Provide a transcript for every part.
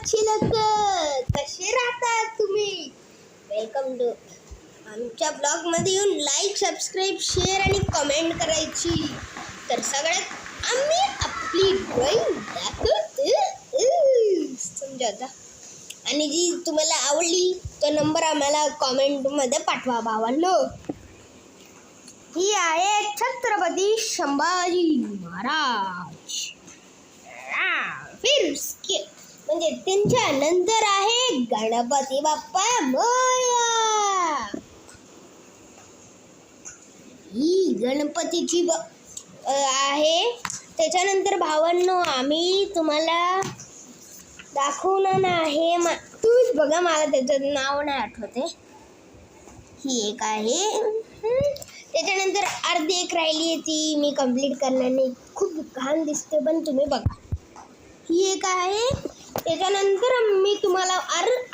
अच्छे लोक कसे राहतात तुम्ही? वेलकम टू आमच्या ब्लॉग मध्ये येऊन लाईक, सबस्क्राईब, शेअर आणि कमेंट करायची. तर सगळ्यात आम्ही आपली ड्रॉइंग दाखवतो समजा आता. आणि जी तुम्हाला आवडली तो नंबर आम्हाला कमेंट मध्ये पाठवा भावांनो. ही आहे छत्रपती संभाजी महाराज. फिर उसके म्हणजे त्यांच्या नंतर आहे गणपती बाप्पा मोरया. ही गणपतीची आहे. त्याच्यानंतर भावांनो आम्ही तुम्हाला दाखवणार आहे. तूच बघा, मला त्याचं नाव नाही आठवते. ही एक आहे. त्याच्यानंतर अर्धी एक राहिली आहे, ती मी कंप्लीट करणार नाही. खूप घाण दिसते पण तुम्ही बघा. ही एक आहे. त्याच्यानंतर मी तुम्हाला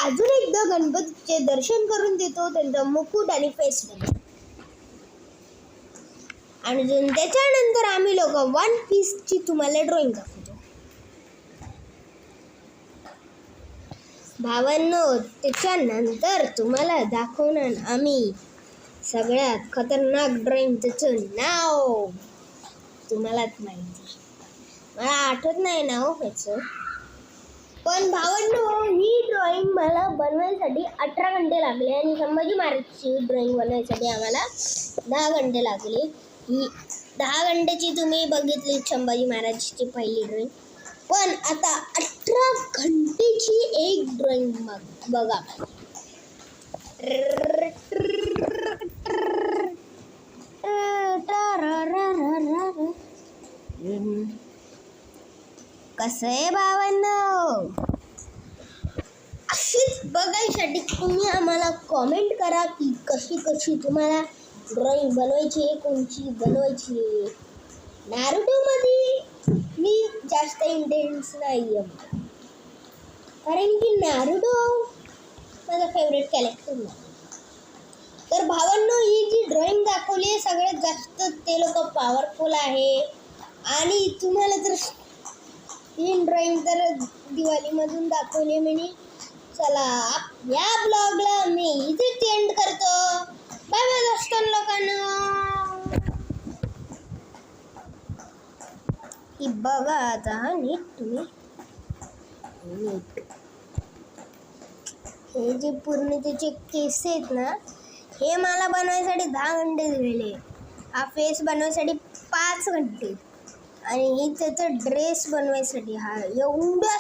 अजून एकदा गणपतीचे दर्शन करून देतो, त्यांचा मुकुट आणि फेस मध्ये. आणि त्याच्यानंतर आम्ही लोक वन पीसची तुम्हाला ड्रॉइंग दाखवतो भावांनो. त्याच्यानंतर तुम्हाला दाखवणार आम्ही सगळ्यात खतरनाक ड्रॉइंग. त्याचं नाव तुम्हालाच माहिती, मला आठवत नाही नाव त्याचं. पण भावांनो ही ड्रॉइंग मला बनवायसाठी 18 घंटे लागले आणि संभाजी महाराजची ड्रॉइंग बनवायसाठी आम्हाला 10 घंटे लागले. ही 10 घंट्याची तुम्ही बघितली संभाजी महाराजची पहिली ड्रॉइंग. पण आता 18 घंटेची एक ड्रॉइंग बघा. कसं आहे भावांनो? अशीच बघायसाठी तुम्ही आम्हाला कमेंट करा की कशी कशी तुम्हाला ड्रॉइंग बनवायची आहे, कोणची बनवायची आहे. नारुटोमध्ये मी जास्त इंटेन्स नाही आहे, कारण की नारुटो माझा फेवरेट कॅरेक्टर नाही. तर भावांनो ही जी ड्रॉइंग दाखवली आहे सगळ्यात जास्त ते लोक पॉवरफुल आहे. आणि तुम्हाला तर ही ड्रॉइंग तर दिवाळीमधून दाखवली मी. चला या ब्लॉगला मी इथेच एंड करतो. बाय बाय दोस्तांनो लोकांना. ही बघा आता नीट तुम्ही. हे जे पूर्ण त्याचे केस आहेत ना, हे मला बनवायसाठी 10 घंटे दिलेले. हा फेस बनवायसाठी 5 घंटे आणि ही त्याचा ड्रेस बनवायसाठी हा एवढा